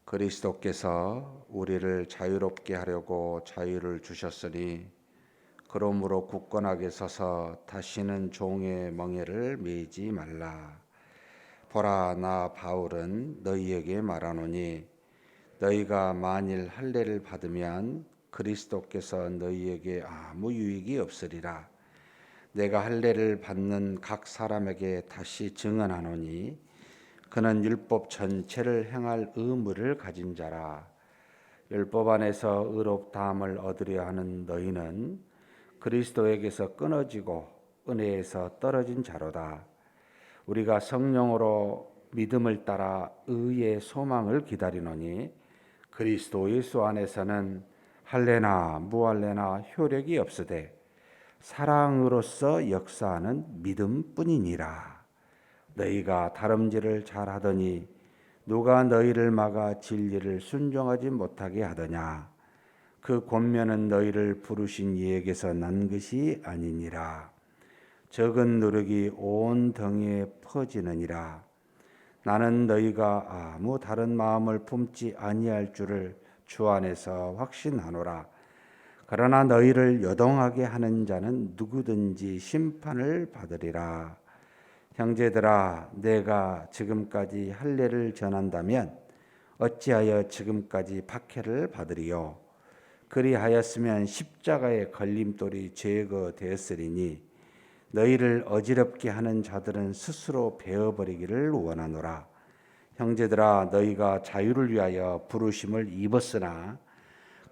그리스도께서 우리를 자유롭게 하려고 자유를 주셨으니 그러므로 굳건하게 서서 다시는 종의 멍에를 매이지 말라. 보라, 나 바울은 너희에게 말하노니 너희가 만일 할례를 받으면 그리스도께서 너희에게 아무 유익이 없으리라. 내가 할례를 받는 각 사람에게 다시 증언하노니 그는 율법 전체를 행할 의무를 가진 자라. 율법 안에서 의롭다함을 얻으려 하는 너희는 그리스도에게서 끊어지고 은혜에서 떨어진 자로다. 우리가 성령으로 믿음을 따라 의의 소망을 기다리노니 그리스도 예수 안에서는 할례나 무할례나 효력이 없으되 사랑으로서 역사하는 믿음뿐이니라. 너희가 다름질을 잘하더니 누가 너희를 막아 진리를 순종하지 못하게 하더냐. 그 권면은 너희를 부르신 이에게서 난 것이 아니니라. 적은 누룩이 온 덩이에 퍼지느니라. 나는 너희가 아무 다른 마음을 품지 아니할 줄을 주 안에서 확신하노라. 그러나 너희를 요동하게 하는 자는 누구든지 심판을 받으리라. 형제들아, 내가 지금까지 할례를 전한다면 어찌하여 지금까지 박해를 받으리요? 그리하였으면 십자가의 걸림돌이 제거되었으리니 너희를 어지럽게 하는 자들은 스스로 베어버리기를 원하노라. 형제들아, 너희가 자유를 위하여 부르심을 입었으나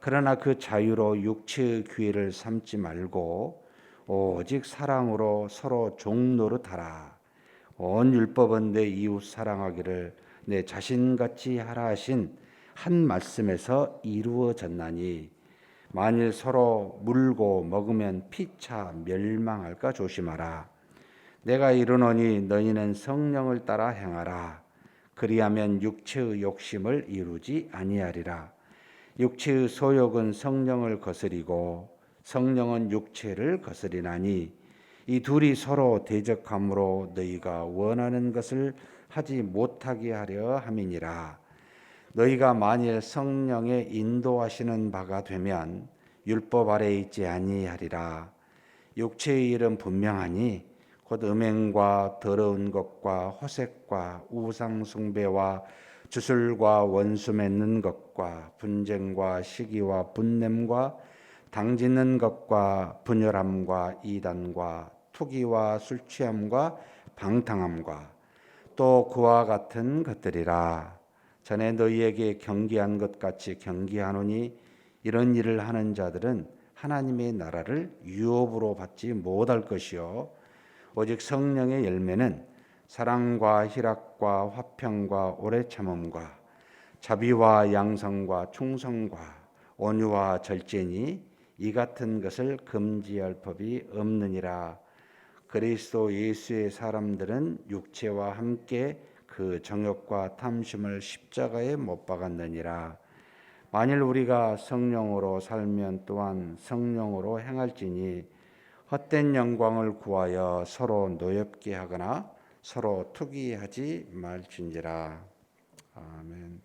그러나 그 자유로 육체의 기회를 삼지 말고 오직 사랑으로 서로 종노릇하라. 온 율법은 내 이웃 사랑하기를 내 자신같이 하라 하신 한 말씀에서 이루어졌나니 만일 서로 물고 먹으면 피차 멸망할까 조심하라. 내가 이르노니 너희는 성령을 따라 행하라. 그리하면 육체의 욕심을 이루지 아니하리라. 육체의 소욕은 성령을 거스리고 성령은 육체를 거스리나니 이 둘이 서로 대적함으로 너희가 원하는 것을 하지 못하게 하려 함이니라. 너희가 만일 성령의 인도하시는 바가 되면 율법 아래에 있지 아니하리라. 육체의 일은 분명하니 곧 음행과 더러운 것과 호색과 우상 숭배와 주술과 원수 맺는 것과 분쟁과 시기와 분냄과 당짓는 것과 분열함과 이단과 투기와 술 취함과 방탕함과 또 그와 같은 것들이라. 전에 너희에게 경계한 것 같이 경계하노니 이런 일을 하는 자들은 하나님의 나라를 유업으로 받지 못할 것이요 오직 성령의 열매는 사랑과 희락과 화평과 오래 참음과 자비와 양성과 충성과 온유와 절제니 이 같은 것을 금지할 법이 없느니라. 그리스도 예수의 사람들은 육체와 함께 그 정욕과 탐심을 십자가에 못 박았느니라. 만일 우리가 성령으로 살면 또한 성령으로 행할지니 헛된 영광을 구하여 서로 노엽게 하거나 서로 투기하지 말지니라. 아멘.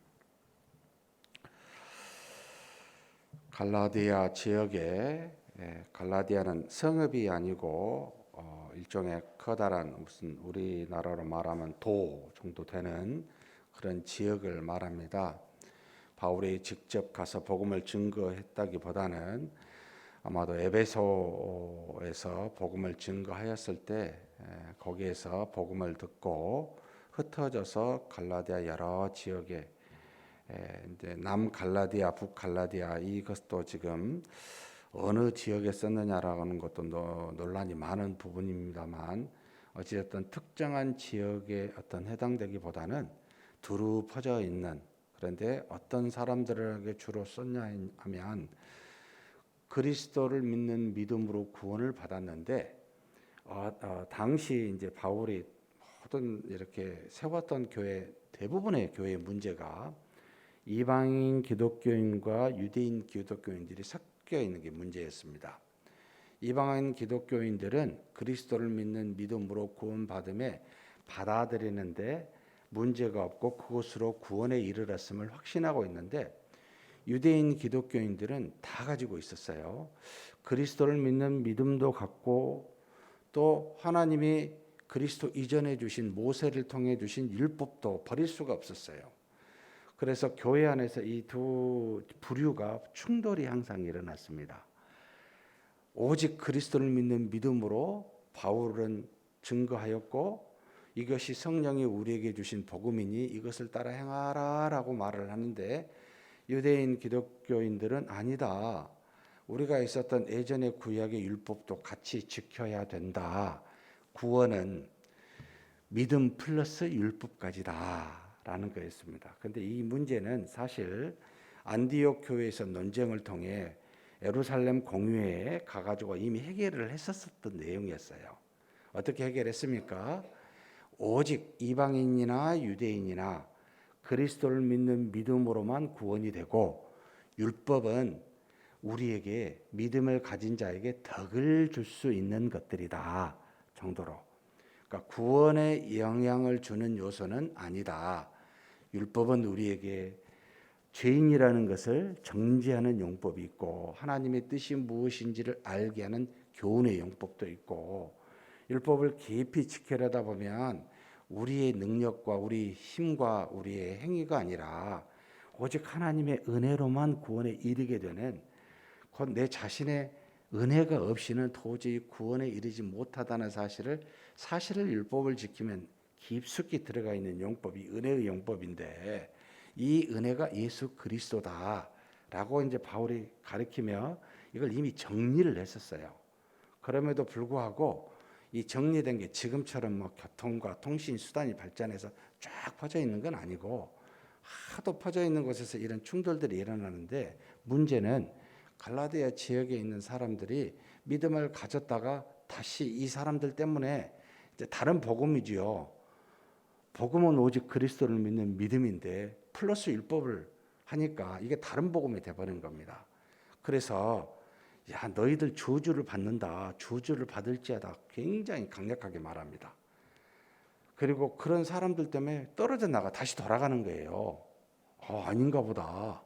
갈라디아 지역에 갈라디아는 성읍이 아니고 일종의 커다란 무슨 우리나라로 말하면 도 정도 되는 그런 지역을 말합니다. 바울이 직접 가서 복음을 증거했다기보다는 아마도 에베소에서 복음을 증거하였을 때 거기에서 복음을 듣고 흩어져서 갈라디아 여러 지역에 이제 남갈라디아, 북갈라디아 이것도 지금 어느 지역에 썼느냐라는 것도 논란이 많은 부분입니다만 어찌됐든 특정한 지역에 어떤 해당되기보다는 두루 퍼져 있는, 그런데 어떤 사람들에게 주로 썼냐 하면 그리스도를 믿는 믿음으로 구원을 받았는데 당시 이제 바울이 모든 이렇게 세웠던 교회 대부분의 교회의 문제가 이방인 기독교인과 유대인 기독교인들이 섞여 있는 게 문제였습니다. 이방인 기독교인들은 그리스도를 믿는 믿음으로 구원받음에 받아들이는데 문제가 없고 그것으로 구원에 이르렀음을 확신하고 있는데 유대인 기독교인들은 다 가지고 있었어요. 그리스도를 믿는 믿음도 갖고 또 하나님이 그리스도 이전에 주신 모세를 통해 주신 율법도 버릴 수가 없었어요. 그래서 교회 안에서 이 두 부류가 충돌이 항상 일어났습니다. 오직 그리스도를 믿는 믿음으로 바울은 증거하였고 이것이 성령이 우리에게 주신 복음이니 이것을 따라 행하라라고 말을 하는데 유대인 기독교인들은 아니다. 우리가 있었던 예전의 구약의 율법도 같이 지켜야 된다. 구원은 믿음 플러스 율법까지다라는 거였습니다. 그런데 이 문제는 사실 안디옥 교회에서 논쟁을 통해 예루살렘 공회에 가가지고 이미 해결을 했었던 내용이었어요. 어떻게 해결했습니까? 오직 이방인이나 유대인이나 그리스도를 믿는 믿음으로만 구원이 되고 율법은 우리에게 믿음을 가진 자에게 덕을 줄 수 있는 것들이다 정도로. 그러니까 구원에 영향을 주는 요소는 아니다. 율법은 우리에게 죄인이라는 것을 정죄하는 용법이 있고 하나님의 뜻이 무엇인지를 알게 하는 교훈의 용법도 있고 율법을 깊이 지키려다 보면 우리의 능력과 우리 힘과 우리의 행위가 아니라 오직 하나님의 은혜로만 구원에 이르게 되는 곧 내 자신의 은혜가 없이는 도저히 구원에 이르지 못하다는 사실을 율법을 지키면 깊숙이 들어가 있는 용법이 은혜의 용법인데 이 은혜가 예수 그리스도다라고 이제 바울이 가르치며 이걸 이미 정리를 했었어요. 그럼에도 불구하고 이 정리된 게 지금처럼 뭐 교통과 통신 수단이 발전해서 쫙 퍼져 있는 건 아니고 하도 퍼져 있는 곳에서 이런 충돌들이 일어나는데 문제는 갈라디아 지역에 있는 사람들이 믿음을 가졌다가 다시 이 사람들 때문에 이제 다른 복음이지요. 복음은 오직 그리스도를 믿는 믿음인데 플러스 율법을 하니까 이게 다른 복음이 돼버린 겁니다. 그래서 야 너희들 저주를 받는다. 저주를 받을지어다. 굉장히 강력하게 말합니다. 그리고 그런 사람들 때문에 떨어져 나가 다시 돌아가는 거예요. 아닌가 보다.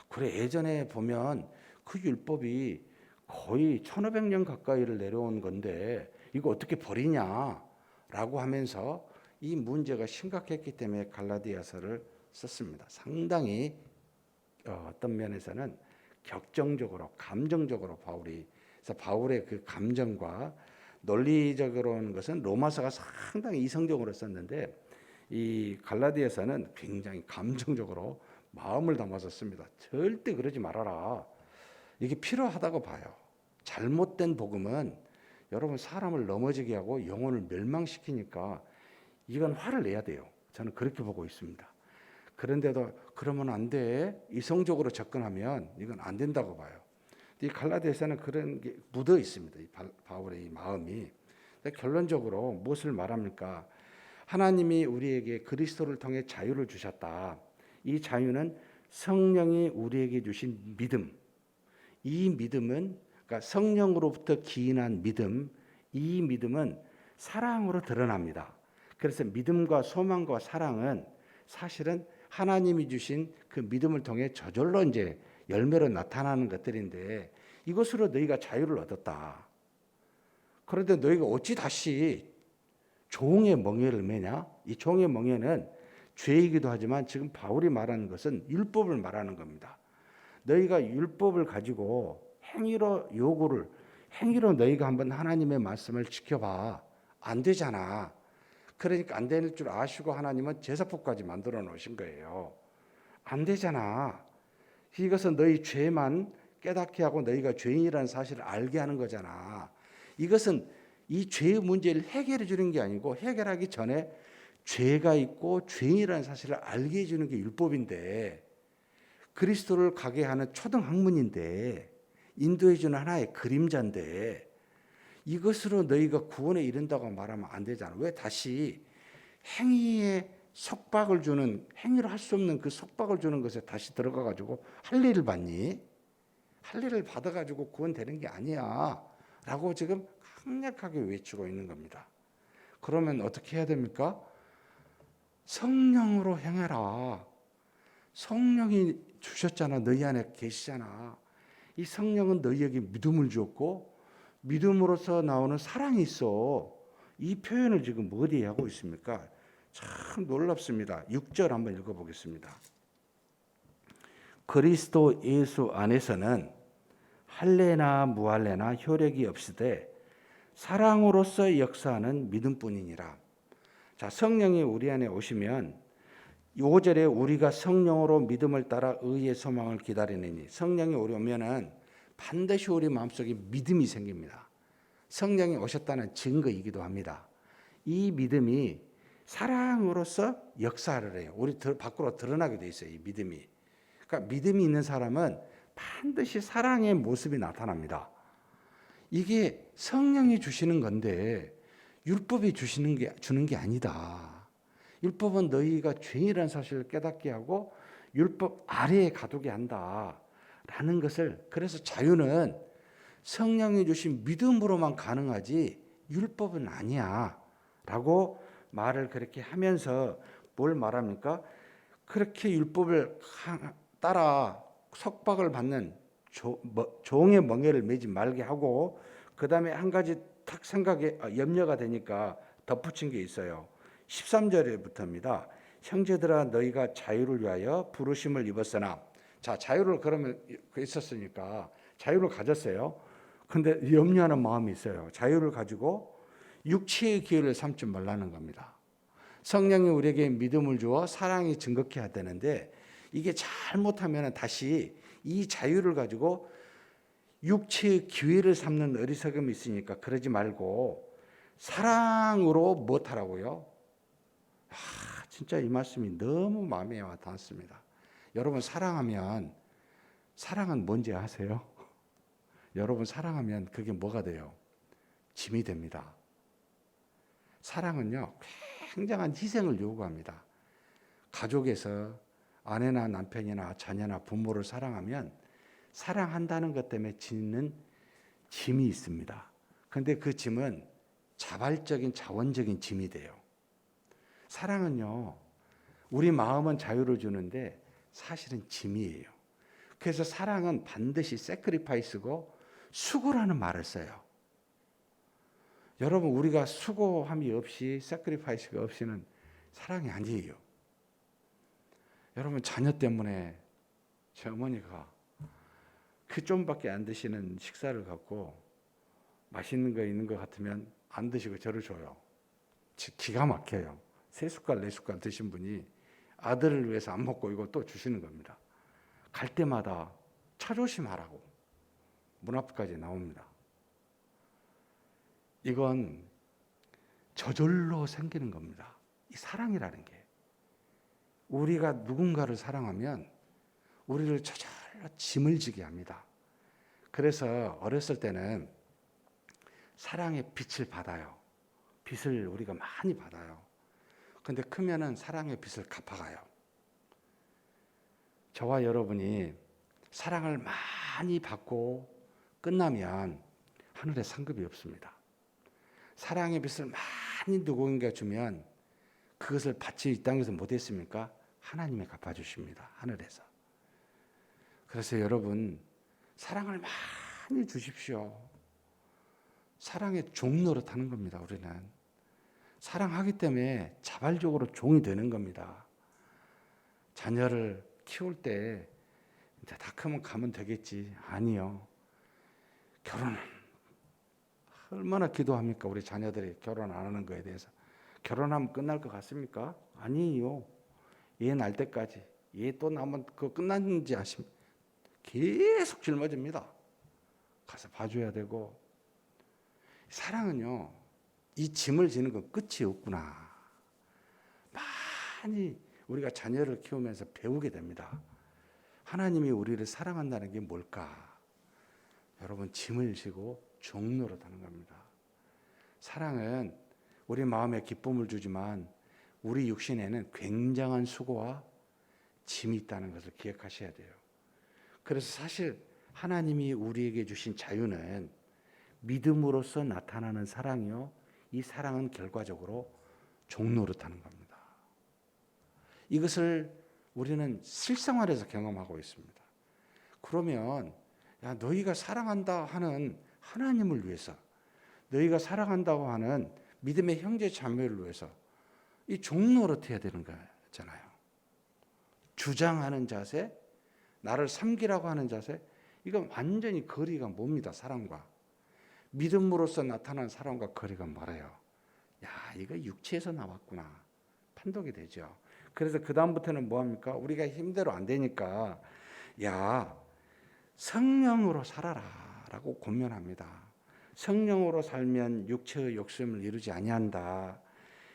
그래 예전에 보면 그 율법이 거의 1500년 가까이를 내려온 건데 이거 어떻게 버리냐라고 하면서 이 문제가 심각했기 때문에 갈라디아서를 썼습니다. 상당히 어떤 면에서는 격정적으로 감정적으로 바울의 그 감정과 논리적으로 하는 것은 로마서가 상당히 이성적으로 썼는데 이 갈라디아서는 굉장히 감정적으로 마음을 담아서 씁니다. 절대 그러지 말아라. 이게 필요하다고 봐요. 잘못된 복음은 여러분 사람을 넘어지게 하고 영혼을 멸망시키니까 이건 화를 내야 돼요. 저는 그렇게 보고 있습니다. 그런데도 그러면 안 돼. 이성적으로 접근하면 이건 안 된다고 봐요. 이 갈라디아서는 그런 게 묻어 있습니다. 이 바울의 이 마음이. 결론적으로 무엇을 말합니까? 하나님이 우리에게 그리스도를 통해 자유를 주셨다. 이 자유는 성령이 우리에게 주신 믿음. 이 믿음은 그러니까 성령으로부터 기인한 믿음. 이 믿음은 사랑으로 드러납니다. 그래서 믿음과 소망과 사랑은 사실은 하나님이 주신 그 믿음을 통해 저절로 이제 열매로 나타나는 것들인데 이것으로 너희가 자유를 얻었다. 그런데 너희가 어찌 다시 종의 멍에를 매냐? 이 종의 멍에는 죄이기도 하지만 지금 바울이 말하는 것은 율법을 말하는 겁니다. 너희가 율법을 가지고 행위로 너희가 한번 하나님의 말씀을 지켜봐. 안 되잖아. 그러니까 안 될 줄 아시고 하나님은 제사법까지 만들어 놓으신 거예요. 안 되잖아. 이것은 너희 죄만 깨닫게 하고 너희가 죄인이라는 사실을 알게 하는 거잖아. 이것은 이 죄의 문제를 해결해 주는 게 아니고 해결하기 전에 죄가 있고 죄인이라는 사실을 알게 해주는 게 율법인데 그리스도를 가게 하는 초등학문인데 인도해 주는 하나의 그림자인데 이것으로 너희가 구원에 이른다고 말하면 안 되잖아. 왜 다시 행위에 속박을 주는 행위로 할 수 없는 그 속박을 주는 것에 다시 들어가 가지고 할 일을 받니? 할 일을 받아 가지고 구원되는 게 아니야. 라고 지금 강력하게 외치고 있는 겁니다. 그러면 어떻게 해야 됩니까? 성령으로 행해라. 성령이 주셨잖아. 너희 안에 계시잖아. 이 성령은 너희에게 믿음을 주었고 믿음으로서 나오는 사랑이 있어. 이 표현을 지금 어디에 하고 있습니까? 참 놀랍습니다. 6절 한번 읽어보겠습니다. 그리스도 예수 안에서는 할례나 무할례나 효력이 없으되 사랑으로서 역사하는 믿음뿐이니라. 자, 성령이 우리 안에 오시면 5절에 우리가 성령으로 믿음을 따라 의의 소망을 기다리느니, 성령이 우리 오면은 반드시 우리 마음속에 믿음이 생깁니다. 성령이 오셨다는 증거이기도 합니다. 이 믿음이 사랑으로서 역사를 해요. 우리 밖으로 드러나게 돼 있어요. 이 믿음이. 그러니까 믿음이 있는 사람은 반드시 사랑의 모습이 나타납니다. 이게 성령이 주시는 건데 율법이 주는 게 아니다. 율법은 너희가 죄인이라는 사실을 깨닫게 하고 율법 아래에 가두게 한다라는 것을, 그래서 자유는 성령이 주신 믿음으로만 가능하지 율법은 아니야 라고 말을 그렇게 하면서 뭘 말합니까? 그렇게 율법을 따라 속박을 받는 종의 멍에를 매지 말게 하고, 그 다음에 한 가지 탁 생각에 염려가 되니까 덧붙인 게 있어요. 13절부터입니다. 형제들아 너희가 자유를 위하여 부르심을 입었으나, 자, 자유를 그러면 있었으니까 자유를 가졌어요. 근데 염려하는 마음이 있어요. 자유를 가지고 육체의 기회를 삼지 말라는 겁니다. 성령이 우리에게 믿음을 주어 사랑이 증거케 해야 되는데, 이게 잘못하면 다시 이 자유를 가지고 육체의 기회를 삼는 어리석음이 있으니까 그러지 말고 사랑으로 못하라고요. 진짜 이 말씀이 너무 마음에 와 닿습니다. 여러분, 사랑은 뭔지 아세요? 여러분, 사랑하면 그게 뭐가 돼요? 짐이 됩니다. 사랑은요, 굉장한 희생을 요구합니다. 가족에서 아내나 남편이나 자녀나 부모를 사랑하면 사랑한다는 것 때문에 짓는 짐이 있습니다. 그런데 그 짐은 자발적인 자원적인 짐이 돼요. 사랑은요, 우리 마음은 자유를 주는데 사실은 짐이에요. 그래서 사랑은 반드시 sacrifice고 수고라는 말을 써요. 여러분, 우리가 수고함이 없이 sacrifice가 없이는 사랑이 아니에요. 여러분, 자녀 때문에 제 어머니가 그 좀밖에 안 드시는 식사를 갖고 맛있는 거 있는 것 같으면 안 드시고 저를 줘요. 기가 막혀요. 3숟갈 4숟갈 드신 분이 아들을 위해서 안 먹고 이거 또 주시는 겁니다. 갈 때마다 차 조심하라고 문 앞까지 나옵니다. 이건 저절로 생기는 겁니다. 이 사랑이라는 게. 우리가 누군가를 사랑하면 우리를 저절로 짐을 지게 합니다. 그래서 어렸을 때는 사랑의 빛을 받아요. 빛을 우리가 많이 받아요. 근데 크면은 사랑의 빛을 갚아가요. 저와 여러분이 사랑을 많이 받고 끝나면 하늘에 상급이 없습니다. 사랑의 빛을 많이 누군가 주면 그것을 받지 이 땅에서 못했습니까? 하나님이 갚아주십니다. 하늘에서. 그래서 여러분, 사랑을 많이 주십시오. 사랑의 종 노릇하는 겁니다. 우리는 사랑하기 때문에 자발적으로 종이 되는 겁니다. 자녀를 키울 때 이제 다 크면 가면 되겠지. 아니요. 결혼 얼마나 기도합니까? 우리 자녀들이 결혼 안 하는 거에 대해서. 결혼하면 끝날 것 같습니까? 아니에요. 얘 날 때까지, 얘 또 나면 그거 끝났는지 아십니까? 계속 짊어집니다. 가서 봐줘야 되고. 사랑은요, 이 짐을 지는 건 끝이 없구나. 많이 우리가 자녀를 키우면서 배우게 됩니다. 하나님이 우리를 사랑한다는 게 뭘까? 여러분, 짐을 지고 종노릇하는 겁니다. 사랑은 우리 마음에 기쁨을 주지만 우리 육신에는 굉장한 수고와 짐이 있다는 것을 기억하셔야 돼요. 그래서 사실 하나님이 우리에게 주신 자유는 믿음으로써 나타나는 사랑이요, 이 사랑은 결과적으로 종노릇하는 겁니다. 이것을 우리는 실생활에서 경험하고 있습니다. 그러면 야, 너희가 사랑한다 하는 하나님을 위해서, 너희가 사랑한다고 하는 믿음의 형제 자매를 위해서 이 종노릇해야 되는 거잖아요. 주장하는 자세, 나를 섬기라고 하는 자세, 이건 완전히 거리가 멉니다. 사랑과 믿음으로써 나타난 사랑과 거리가 멀어요. 야, 이거 육체에서 나왔구나 판독이 되죠. 그래서 그 다음부터는 뭐합니까? 우리가 힘대로 안 되니까 야, 성령으로 살아라 라고 권면합니다. 성령으로 살면 육체의 욕심을 이루지 아니한다.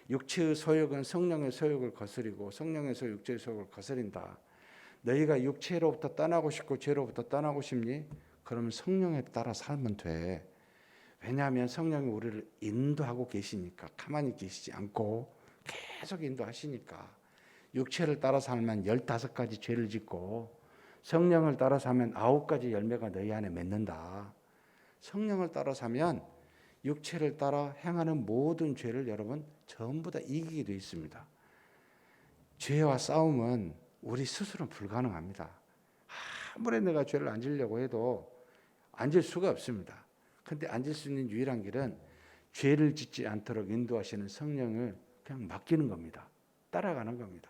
육체의 소욕은 성령의 소욕을 거스리고 성령의 소욕 육체의 소욕을 거스린다. 너희가 육체로부터 떠나고 싶고 죄로부터 떠나고 싶니? 그러면 성령에 따라 살면 돼. 왜냐하면 성령이 우리를 인도하고 계시니까, 가만히 계시지 않고 계속 인도하시니까. 육체를 따라 살면 15가지 죄를 짓고 성령을 따라 사면 9가지 열매가 너희 안에 맺는다. 성령을 따라 사면 육체를 따라 행하는 모든 죄를 여러분 전부 다 이기게 되어 있습니다. 죄와 싸움은 우리 스스로는 불가능합니다. 아무리 내가 죄를 안 지려고 해도 앉을 수가 없습니다. 그런데 앉을 수 있는 유일한 길은 죄를 짓지 않도록 인도하시는 성령을 그냥 맡기는 겁니다. 따라가는 겁니다.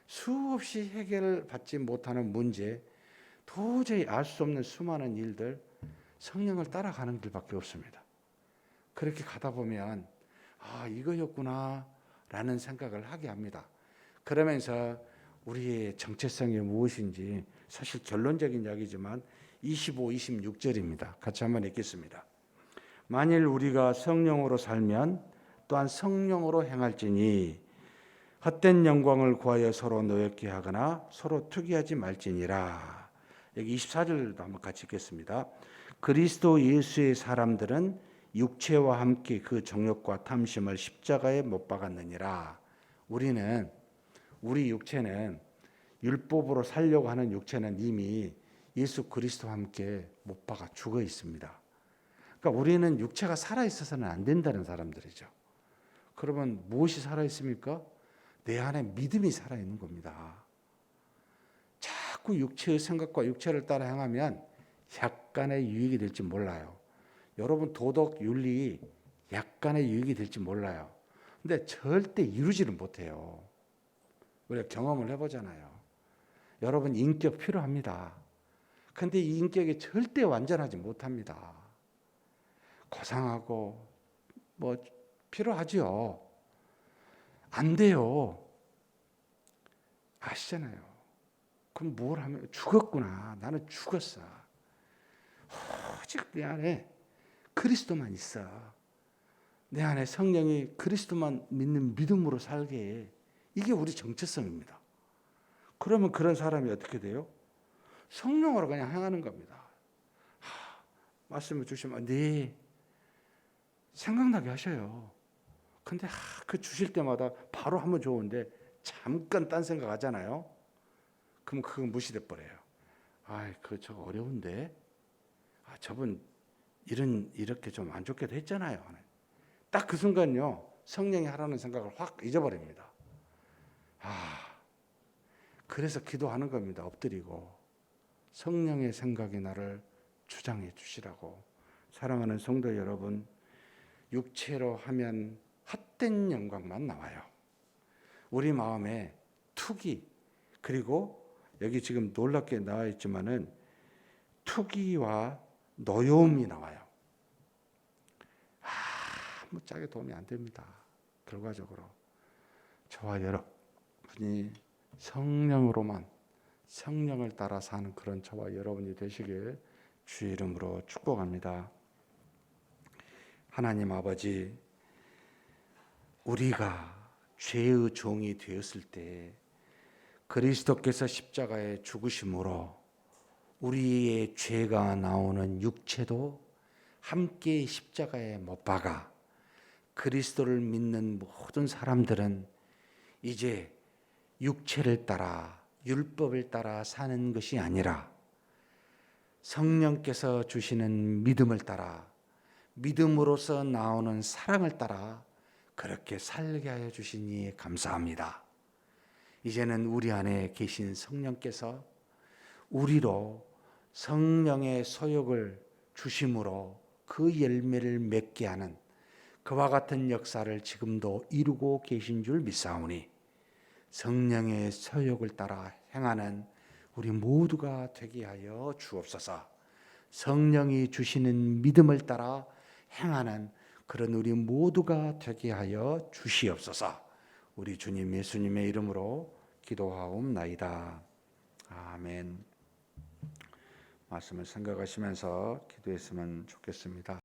수없이 해결받지 못하는 문제, 도저히 알 수 없는 수많은 일들, 성령을 따라가는 길밖에 없습니다. 그렇게 가다 보면 이거였구나 라는 생각을 하게 합니다. 그러면서 우리의 정체성이 무엇인지, 사실 결론적인 이야기지만 25, 26절입니다. 같이 한번 읽겠습니다. 만일 우리가 성령으로 살면 또한 성령으로 행할지니 헛된 영광을 구하여 서로 노엽게 하거나 서로 투기하지 말지니라. 여기 24절도 한번 같이 읽겠습니다. 그리스도 예수의 사람들은 육체와 함께 그 정욕과 탐심을 십자가에 못 박았느니라. 우리 육체는, 율법으로 살려고 하는 육체는 이미 예수 그리스도와 함께 못 박아 죽어 있습니다. 그러니까 우리는 육체가 살아 있어서는 안 된다는 사람들이죠. 그러면 무엇이 살아 있습니까? 내 안에 믿음이 살아 있는 겁니다. 자꾸 육체의 생각과 육체를 따라 행하면 약간의 유익이 될지 몰라요. 여러분 도덕, 윤리 약간의 유익이 될지 몰라요. 근데 절대 이루지는 못해요. 우리가 경험을 해보잖아요. 여러분 인격 필요합니다. 근데 이 인격이 절대 완전하지 못합니다. 고상하고 필요하지요. 안 돼요. 아시잖아요. 그럼 뭘 하면 죽었구나. 나는 죽었어. 오직 내 안에 그리스도만 있어. 내 안에 성령이 그리스도만 믿는 믿음으로 살게 해. 이게 우리 정체성입니다. 그러면 그런 사람이 어떻게 돼요? 성령으로 그냥 행하는 겁니다. 말씀을 주시면 네 생각나게 하셔요. 근데 그 주실 때마다 바로 하면 좋은데 잠깐 딴 생각 하잖아요. 그럼 그건 무시돼 버려요. 저거 어려운데. 저분 이렇게 좀 안 좋게도 했잖아요. 딱 그 순간요, 성령이 하라는 생각을 확 잊어버립니다. 그래서 기도하는 겁니다. 엎드리고 성령의 생각이 나를 주장해 주시라고. 사랑하는 성도 여러분, 육체로 하면 헛된 영광만 나와요. 우리 마음에 투기, 그리고 여기 지금 놀랍게 나와 있지만은 투기와 노여움이 나와요. 아무짝에 도움이 안 됩니다. 결과적으로 저와 여러분이 성령으로만, 성령을 따라 사는 그런 저와 여러분이 되시길 주의 이름으로 축복합니다. 하나님 아버지, 우리가 죄의 종이 되었을 때 그리스도께서 십자가에 죽으심으로 우리의 죄가 나오는 육체도 함께 십자가에 못 박아 그리스도를 믿는 모든 사람들은 이제 육체를 따라 율법을 따라 사는 것이 아니라 성령께서 주시는 믿음을 따라, 믿음으로서 나오는 사랑을 따라 그렇게 살게 하여 주시니 감사합니다. 이제는 우리 안에 계신 성령께서 우리로 성령의 소욕을 주심으로 그 열매를 맺게 하는 그와 같은 역사를 지금도 이루고 계신 줄 믿사오니 성령의 소욕을 따라 행하는 우리 모두가 되게 하여 주옵소서. 성령이 주시는 믿음을 따라 행하는 그런 우리 모두가 되게 하여 주시옵소서. 우리 주님 예수님의 이름으로 기도하옵나이다. 아멘. 말씀을 생각하시면서 기도했으면 좋겠습니다.